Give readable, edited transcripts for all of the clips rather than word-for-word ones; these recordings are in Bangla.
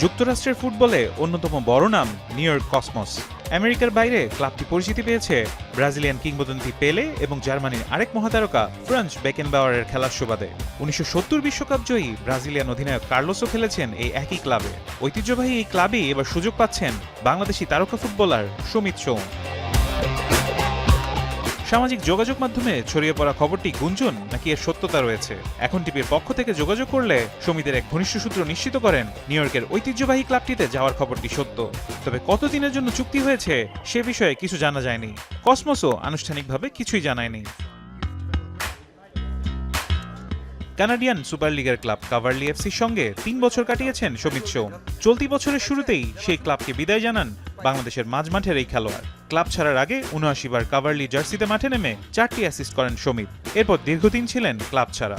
যুক্তরাষ্ট্রের ফুটবলে অন্যতম বড় নাম নিউ ইয়র্ক কসমস। আমেরিকার বাইরে ক্লাবটি পরিচিতি পেয়েছে ব্রাজিলিয়ান কিংবদন্তি পেলে এবং জার্মানির আরেক মহাতারকা ফ্রাঞ্জ বেকেনবাওয়ারের খেলার সুবাদে। 1970 বিশ্বকাপ জয়ী ব্রাজিলিয়ান অধিনায়ক কার্লোসও খেলেছেন এই একই ক্লাবে। ঐতিহ্যবাহী এই ক্লাবেই এবার সুযোগ পাচ্ছেন বাংলাদেশি তারকা ফুটবলার সমিত সোম। সামাজিক যোগাযোগ মাধ্যমে ছড়িয়ে পড়া খবরটি গুঞ্জন নাকি এর সত্যতা রয়েছে? এখন টিভির পক্ষ থেকে যোগাযোগ করলে সমিতের এক ঘনিষ্ঠ সূত্র নিশ্চিত করেন নিউ ইয়র্কের ঐতিহ্যবাহী ক্লাবটিতে যাওয়ার খবরটি সত্য। তবে কতদিনের জন্য চুক্তি হয়েছে সে বিষয়ে কিছু জানা যায়নি। কসমসও আনুষ্ঠানিকভাবে কিছুই জানায়নি। কানাডিয়ান সুপার লিগের ক্লাব কাভারলি এফসির সঙ্গে 3 বছর কাটিয়েছেন সমিত সোম। চলতি বছরের শুরুতেই সেই ক্লাবকে বিদায় জানান বাংলাদেশের মাঝমাঠের এই খেলোয়াড়। ক্লাব ছাড়ার আগে ৭৯ বার কাভারলি জার্সিতে মাঠে নেমে 4টি অ্যাসিস্ট করেন সমিত। এরপর দীর্ঘদিন ছিলেন ক্লাব ছাড়া।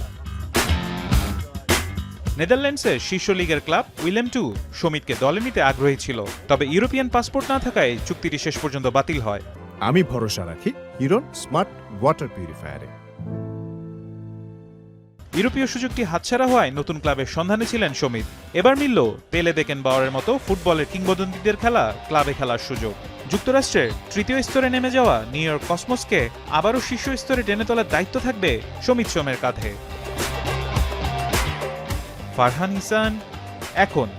নেদারল্যান্ডসের শীর্ষ লিগের ক্লাব উইলেম টু সমিতকে দলে নিতে আগ্রহী ছিল, তবে ইউরোপিয়ান পাসপোর্ট না থাকায় চুক্তিটি শেষ পর্যন্ত বাতিল হয়। আমি ভরসা রাখি হিরন স্মার্ট ওয়াটার পিউরিফায়ারে। ইউরোপীয় সুযোগটি হাতছাড়া হওয়ায় নতুন ক্লাবের সন্ধানে ছিলেন সমিত। এবার মিলল পেলে বেকেনবাওয়ারের মতো ফুটবলের কিংবদন্তিদের খেলা ক্লাবে খেলার সুযোগ। যুক্তরাষ্ট্রের তৃতীয় স্তরে নেমে যাওয়া নিউ ইয়র্ক কসমসকে আবারও শীর্ষ স্তরে টেনে তোলার দায়িত্ব থাকবে সমিত সোমের কাঁধে। ফারহান ইহসান, এখন।